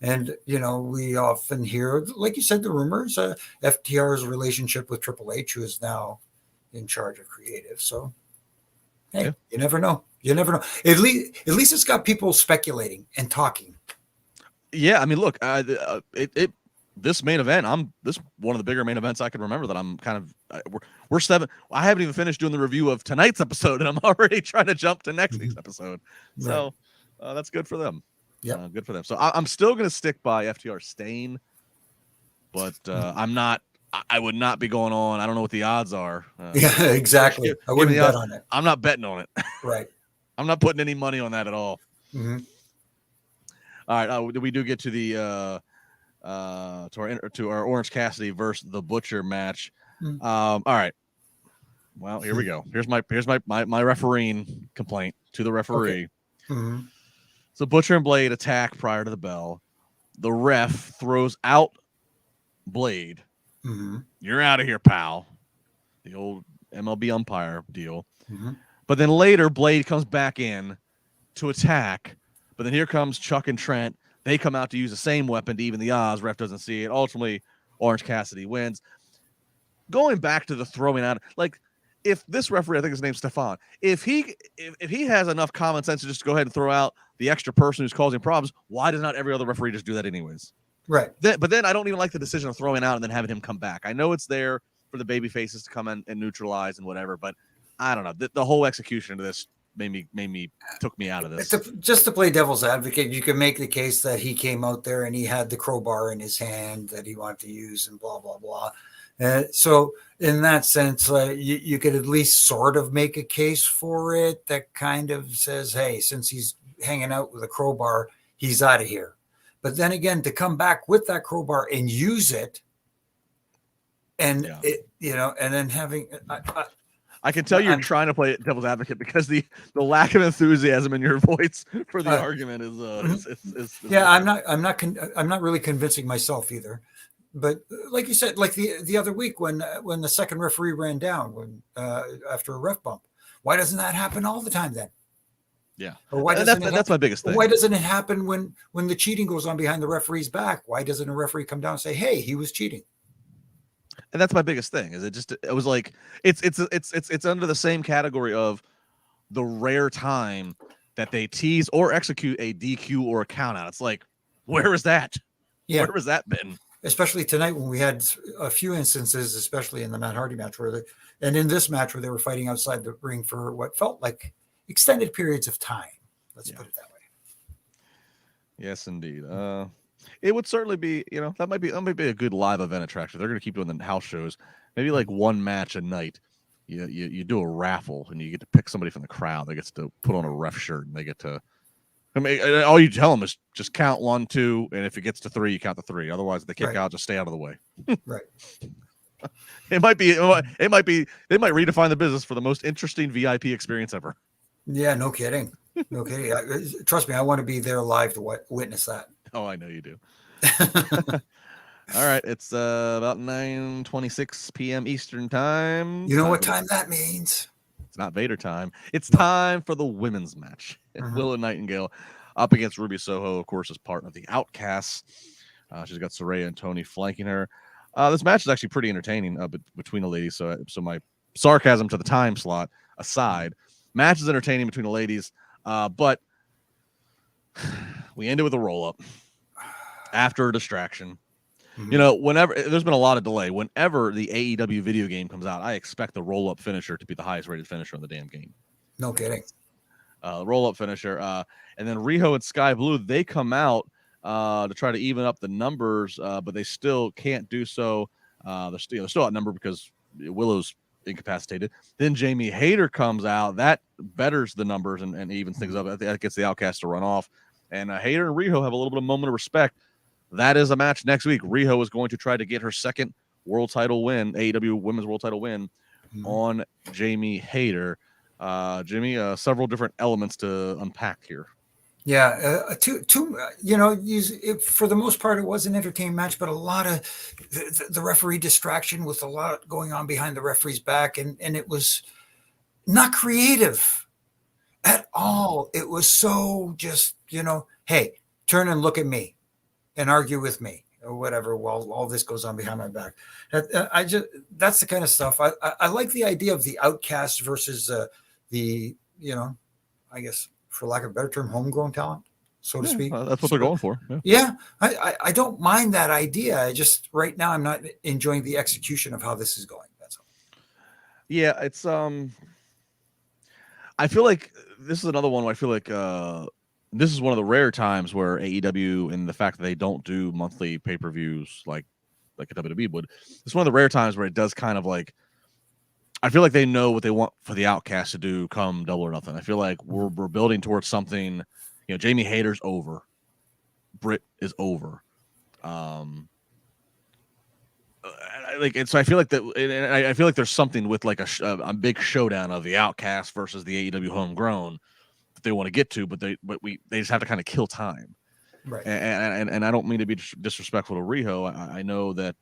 And you know, we often hear, like you said, the rumors, FTR's relationship with Triple H, who is now in charge of creative. So, hey, you never know. You never know. At least it's got people speculating and talking. Yeah, I mean, look, this main event, this one of the bigger main events I can remember that I'm kind of we're 7. I haven't even finished doing the review of tonight's episode, and I'm already trying to jump to next week's episode. So that's good for them. Yeah, good for them. So I'm still going to stick by FTR staying, but I would not be going on. I don't know what the odds are. Yeah, exactly. I wouldn't bet on it. I'm not betting on it. Right. I'm not putting any money on that at all. All right, we do get to the to our Orange Cassidy versus the Butcher match. All right. Well, here we go. Here's my refereeing complaint to the referee. Okay. So Butcher and Blade attack prior to the bell. The ref throws out Blade. You're out of here, pal. The old MLB umpire deal. But then later, Blade comes back in to attack. But then here comes Chuck and Trent. They come out to use the same weapon to even the odds. Ref doesn't see it. Ultimately, Orange Cassidy wins. Going back to the throwing out, like, if this referee, I think his name's Stefan, if he has enough common sense to just go ahead and throw out the extra person who's causing problems, why does not every other referee just do that anyways? Right. But then I don't even like the decision of throwing out and then having him come back. I know it's there for the baby faces to come in and neutralize and whatever, but I don't know. The whole execution of this took me out of this. Just to play devil's advocate, you can make the case that he came out there and he had the crowbar in his hand that he wanted to use and blah, blah, blah. So in that sense, you could at least sort of make a case for it that kind of says, hey, since he's hanging out with a crowbar, he's out of here. But then again, to come back with that crowbar and use it, and and then having I can tell you're trying to play devil's advocate because the lack of enthusiasm in your voice for the argument is yeah. I'm not really convincing myself either. But like you said, like the other week when the second referee ran down after a ref bump, why doesn't that happen all the time then? Yeah, or why doesn't that's my biggest thing. Why doesn't it happen when the cheating goes on behind the referee's back? Why doesn't a referee come down and say, hey, he was cheating? And that's my biggest thing. Is it was like it's under the same category of the rare time that they tease or execute a DQ or a count out. It's like, where is that? Yeah, where has that been? Especially tonight when we had a few instances, especially in the Matt Hardy match and in this match where they were fighting outside the ring for what felt like extended periods of time. Let's put it that way. Yes, indeed. It would certainly be, that might be a good live event attraction. They're going to keep doing the house shows, maybe like one match a night. You do a raffle and you get to pick somebody from the crowd that gets to put on a ref shirt and they get to. I mean, all you tell them is just count 1, 2, and if it gets to 3, you count the 3. Otherwise, if they kick out, just stay out of the way. Right. It might be. They might redefine the business for the most interesting VIP experience ever. Yeah, no kidding. No kidding. Trust me, I want to be there live to witness that. Oh, I know you do. All right, it's about 9:26 p.m. Eastern time. You know what time that means? It's not Vader time. It's time for the women's match. Willow Nightingale up against Ruby Soho, of course, as part of the Outcasts. She's got Saraya and Tony flanking her. This match is actually pretty entertaining between the ladies. So my sarcasm to the time slot aside, match is entertaining between the ladies. But we ended with a roll-up after a distraction. Whenever there's been a lot of delay, whenever the AEW video game comes out, I expect the roll-up finisher to be the highest rated finisher in the damn game. No kidding. Roll-up finisher. And then Riho and Sky Blue, they come out to try to even up the numbers, but they still can't do so. They're still outnumbered because Willow's incapacitated. Then Jamie Hayter comes out. That betters the numbers and evens things up. That gets the Outcast to run off. And Hayter and Riho have a little bit of moment of respect. That is a match next week. Riho is going to try to get her second world title win, AEW Women's World Title win, on Jamie Hayter. Jimmy, several different elements to unpack here. Yeah, for the most part, it was an entertaining match, but a lot of the referee distraction with a lot going on behind the referee's back, and it was not creative at all. It was so just, hey, turn and look at me and argue with me or whatever while all this goes on behind my back. That's the kind of stuff. I like the idea of the Outcast versus I guess, for lack of a better term, homegrown talent, so to speak. That's what they're going for. Yeah, I don't mind that idea. I just, right now, I'm not enjoying the execution of how this is going. That's all. Yeah, it's I feel like this is another one where I feel like this is one of the rare times where AEW, and the fact that they don't do monthly pay-per-views like a WWE would, it's one of the rare times where it does kind of like, I feel like they know what they want for the Outcast to do come Double or Nothing. I feel like we're building towards something. Jamie Hayter's over. Britt is over. So I feel like that, and I feel like there's something with like a big showdown of the Outcast versus the AEW homegrown that they want to get to, but they just have to kind of kill time. Right. And I don't mean to be disrespectful to Riho. I know that.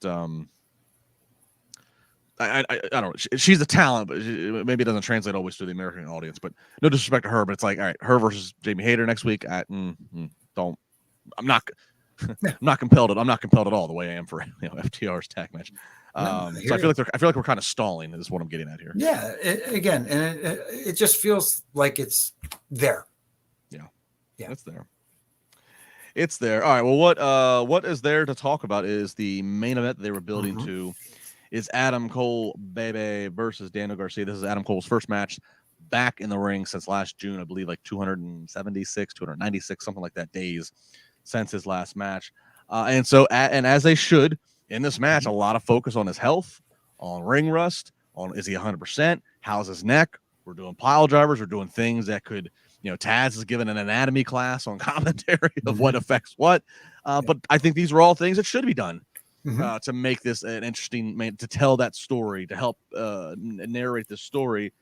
I don't know. She's a talent, but maybe it doesn't translate always to the American audience. But no disrespect to her, but it's like, all right, her versus Jamie Hayter next week. I'm not compelled. I'm not compelled at all the way I am for FTR's tag match. So I feel like we're kind of stalling. Is what I'm getting at here. Yeah. It just feels like it's there. Yeah. It's there. It's there. All right. Well, what is there to talk about is the main event that they were building to. Is Adam Cole, baby, versus Daniel Garcia. This is Adam Cole's first match back in the ring since last June, I believe, like 276, 296, something like that, days since his last match. And as they should in this match, a lot of focus on his health, on ring rust, on is he 100%? How's his neck? We're doing pile drivers. We're doing things that could, Taz is given an anatomy class on commentary of what affects what. But I think these are all things that should be done. To make this an interesting, to tell that story, to help narrate this story.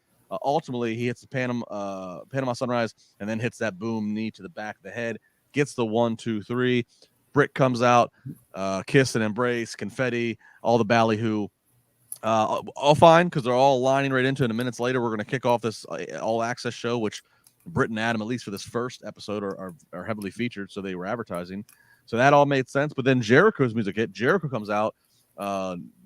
Ultimately, he hits the Panama Sunrise and then hits that boom knee to the back of the head, gets the 1, 2, 3. Britt comes out, kiss and embrace, confetti, all the ballyhoo. All fine because they're all lining right into it. And minutes later, we're going to kick off this all-access show, which Britt and Adam, at least for this first episode, are heavily featured, so they were advertising. So that all made sense. But then Jericho's music hit. Jericho comes out,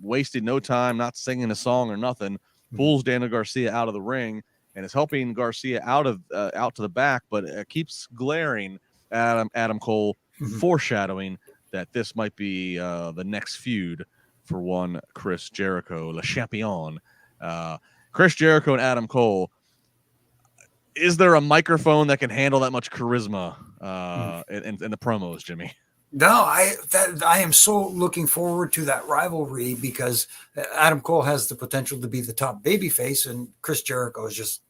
wasting no time, not singing a song or nothing, pulls Daniel Garcia out of the ring and is helping Garcia out to the back, but keeps glaring at Adam Cole, foreshadowing that this might be the next feud for one Chris Jericho, Le Champion. Chris Jericho and Adam Cole. Is there a microphone that can handle that much charisma in the promos, Jimmy? No, I am so looking forward to that rivalry because Adam Cole has the potential to be the top babyface, and Chris Jericho is just.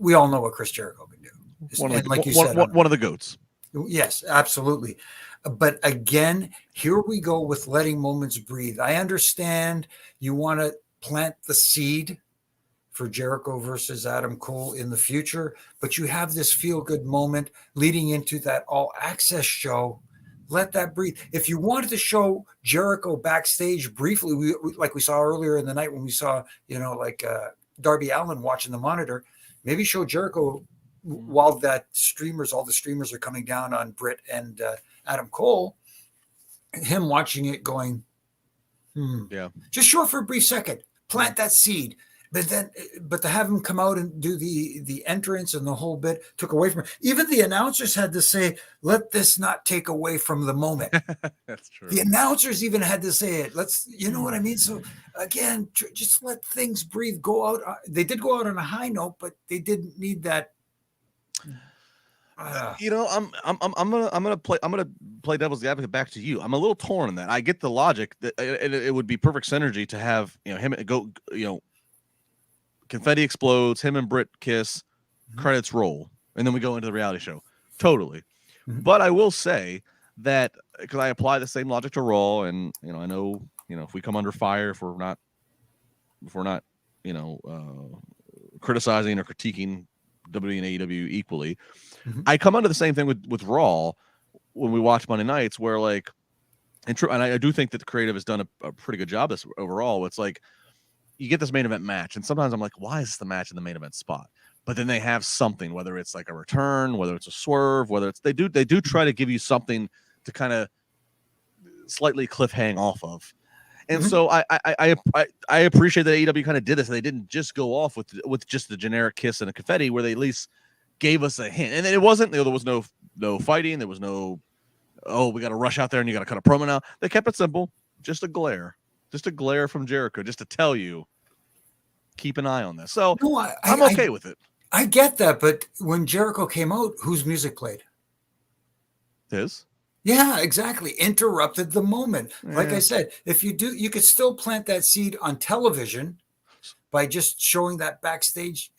We all know what Chris Jericho can do. One of the goats. Yes, absolutely. But again, here we go with letting moments breathe. I understand you want to plant the seed for Jericho versus Adam Cole in the future, but you have this feel-good moment leading into that all-access show. Let that breathe. If you wanted to show Jericho backstage briefly, like we saw earlier in the night when we saw, Darby Allin watching the monitor, maybe show Jericho while all the streamers are coming down on Britt and Adam Cole, him watching it going, yeah, just show it for a brief second, plant that seed. But to have him come out and do the entrance and the whole bit took away from it. Even the announcers had to say, let this not take away from the moment. That's true. The announcers even had to say it. You know what I mean? So again, just let things breathe, go out. They did go out on a high note, but they didn't need that. I'm gonna play devil's advocate back to you. I'm a little torn on that. I get the logic that it would be perfect synergy to have him go confetti explodes, him and Britt kiss, credits roll, and then we go into the reality show. Totally. But I will say that because I apply the same logic to Raw, and I know if we come under fire if we're not criticizing or critiquing WWE and AEW equally. I come under the same thing with Raw when we watch Monday nights, where and I do think that the creative has done a pretty good job this overall. It's like you get this main event match, and sometimes I'm like, why is this the match in the main event spot? But then they have something, whether it's like a return, whether it's a swerve, whether it's they do try to give you something to kind of slightly cliffhang off of. And so I appreciate that AEW kind of did this. They didn't just go off with just the generic kiss and a confetti, where they at least gave us a hint. And it wasn't, there was no fighting. There was no, we got to rush out there and you got to cut a promo now. They kept it simple. Just a glare from Jericho, just to tell you, keep an eye on this. So I'm okay with it. I get that. But when Jericho came out, whose music played? His. Yeah, exactly. Interrupted the moment. Yeah. Like I said, if you do, you could still plant that seed on television by just showing that backstage,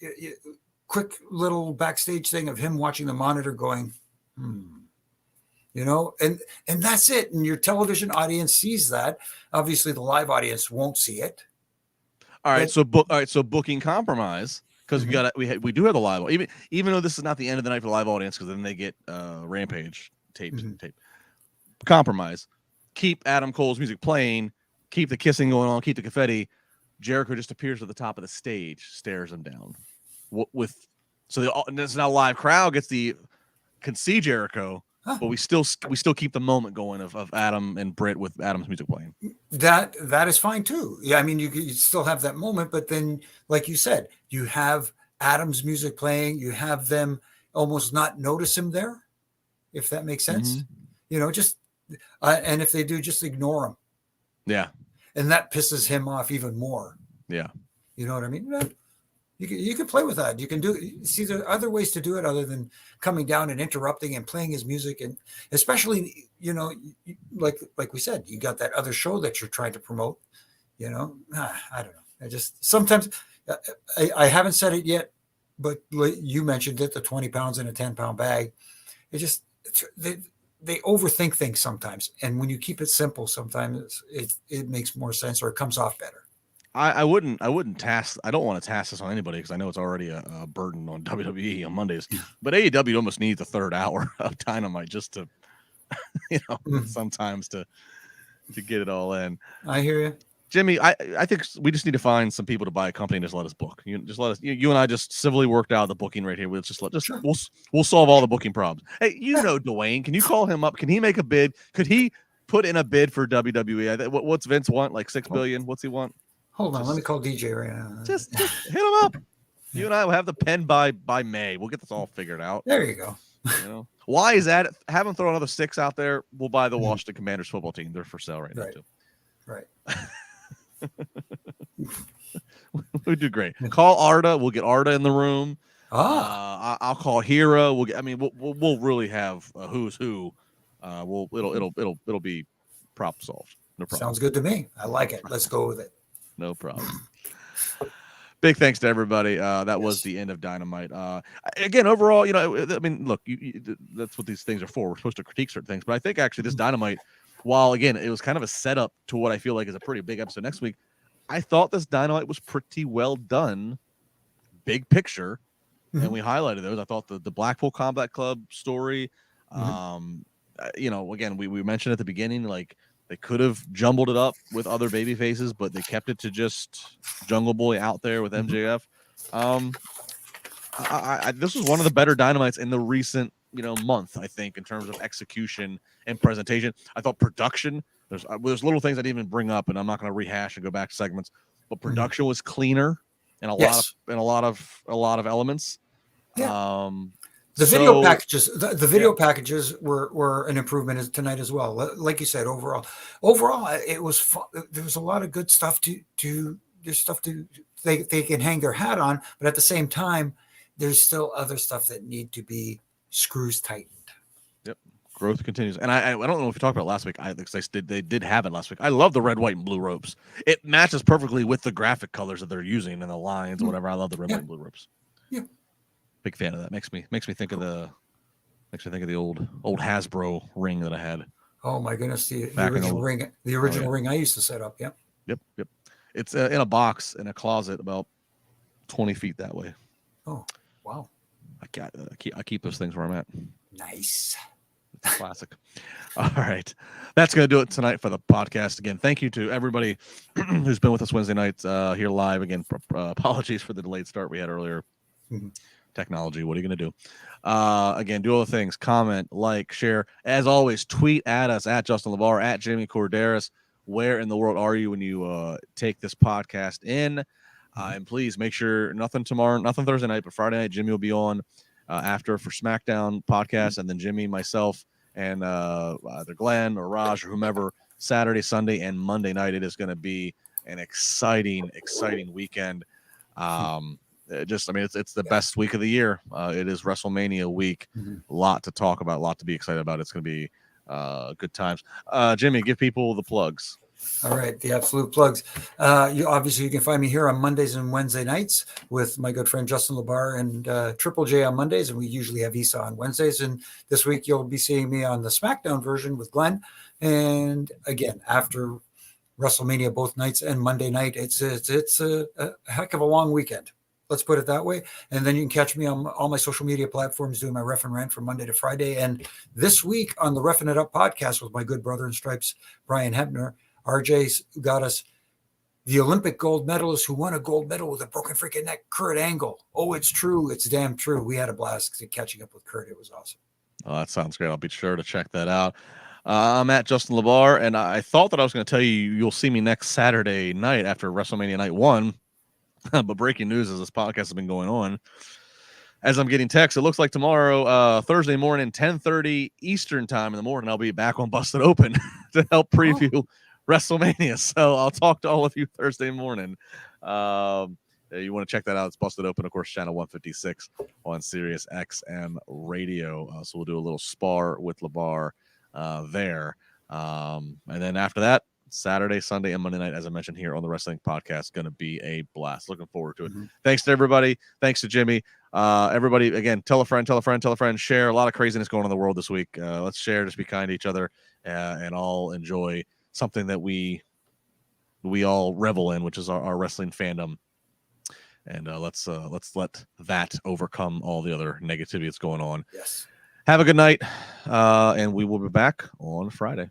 quick little backstage thing of him watching the monitor going, and that's it. And your television audience sees that. Obviously, the live audience won't see it. All right. So booking compromise, because we do have the live, even though this is not the end of the night for the live audience, because then they get Rampage tape. Compromise, keep Adam Cole's music playing, keep the kissing going on, keep the confetti. Jericho just appears at the top of the stage, stares him down. This now live crowd can see Jericho, but we still keep the moment going of Adam and Britt with Adam's music playing. That is fine too. Yeah, I mean you still have that moment, but then like you said, you have Adam's music playing. You have them almost not notice him there, if that makes sense. Just. And if they do, just ignore him. Yeah. And that pisses him off even more. Yeah. You know what I mean? You can play with that. You can see there are other ways to do it other than coming down and interrupting and playing his music. And especially, like we said, you got that other show that you're trying to promote, I don't know. I just, sometimes I haven't said it yet, but you mentioned it, the 20 pounds in a 10-pound bag. They overthink things sometimes, and when you keep it simple, sometimes it makes more sense or it comes off better. I wouldn't task. I don't want to task this on anybody because I know it's already a burden on WWE on Mondays. But AEW almost needs a third hour of Dynamite just to, sometimes to get it all in. I hear you, Jimmy. I think we just need to find some people to buy a company and just let us book. You and I just civilly worked out the booking right here. We'll sure. we'll solve all the booking problems. Hey, Dwayne, can you call him up? Can he make a bid? Could he put in a bid for WWE? What's Vince want? Like $6 billion? What's he want? Hold on, let me call DJ right now. Just hit him up. You and I will have the pen by May. We'll get this all figured out. There you go. Why is that? Have him throw another 6 out there. We'll buy the Washington Commanders football team. They're for sale right now too. Right. We do great. Call Arda. We'll get Arda in the room. I'll call Hera. We'll really have a who's who It'll be problem solved. No problem. Sounds good to me. I like it. Let's go with it. No problem. Big thanks to everybody. That was the end of Dynamite. Again, overall, I mean, look, that's what these things are for. We're supposed to critique certain things, but I think actually this Dynamite, while again it was kind of a setup to what I feel like is a pretty big episode next week, I thought this Dynamite was pretty well done, big picture, and we highlighted those. I thought the Blackpool Combat Club story, again, we mentioned at the beginning, like, they could have jumbled it up with other baby faces, but they kept it to just Jungle Boy out there with MJF. This was one of the better Dynamites in the recent, month, I think, in terms of execution and presentation. I thought production, there's little things I didn't even bring up, and I'm not going to rehash and go back to segments, but production was cleaner in a lot of elements. Yeah. The video packages, the video packages were an improvement tonight as well. Like you said, overall, it was fun. There was a lot of good stuff they can hang their hat on, but at the same time, there's still other stuff that need to be screws tightened. Yep, growth continues, and I don't know if we talked about it last week. They did have it last week. I love the red, white, and blue ropes. It matches perfectly with the graphic colors that they're using and the lines or whatever. I love the red, white, and blue ropes. Yeah. Big fan of that. Makes me think of the old Hasbro ring that I had. Oh my goodness, the original ring I used to set up. Yep. It's in a box in a closet about 20 feet that way. Oh wow! I keep those things where I'm at. Nice. It's a classic. All right, that's gonna do it tonight for the podcast. Again, thank you to everybody who's been with us Wednesday nights here live. Again, apologies for the delayed start we had earlier. Technology, what are you going to do? Again, do all the things, comment, like, share. As always, tweet at us at Justin LaBar, at Jimmy Korderas. Where in the world are you when you take this podcast in? And please make sure nothing Thursday night, but Friday night, Jimmy will be on after for SmackDown podcast, and then Jimmy, myself, and either Glenn or Raj or whomever, Saturday, Sunday, and Monday night. It is going to be an exciting weekend. It's the best week of the year. It is WrestleMania week. A lot to talk about, a lot to be excited about. It's going to be good times. Jimmy, give people the plugs. All right, the absolute plugs. You can find me here on Mondays and Wednesday nights with my good friend Justin LaBar and Triple J on Mondays, and we usually have Issa on Wednesdays. And this week you'll be seeing me on the SmackDown version with Glenn. And again, after WrestleMania both nights and Monday night, it's a heck of a long weekend. Let's put it that way. And then you can catch me on all my social media platforms doing my Ref and Rant from Monday to Friday. And this week on the Reffing It Up podcast with my good brother in stripes, Brian Hebner, RJ's got us the Olympic gold medalist who won a gold medal with a broken freaking neck, Kurt Angle. Oh, it's true. It's damn true. We had a blast catching up with Kurt. It was awesome. Oh, that sounds great. I'll be sure to check that out. I'm at Justin LaBar, and I thought that I was going to tell you'll see me next Saturday night after WrestleMania Night 1. But breaking news as this podcast has been going on, as I'm getting texts, it looks like tomorrow, Thursday morning, 10:30 Eastern time in the morning, I'll be back on Busted Open to help preview WrestleMania. So I'll talk to all of you Thursday morning. You want to check that out. It's Busted Open, of course, channel 156 on Sirius XM Radio. So we'll do a little spar with LaBar there. And then after that, Saturday, Sunday, and Monday night, as I mentioned here on the Wrestling Podcast, going to be a blast. Looking forward to it. Thanks to everybody. Thanks to Jimmy. Everybody, again, tell a friend, share. A lot of craziness going on in the world this week. Let's share, just be kind to each other, and all enjoy something that we all revel in, which is our wrestling fandom. And let's let that overcome all the other negativity that's going on. Yes. Have a good night, and we will be back on Friday.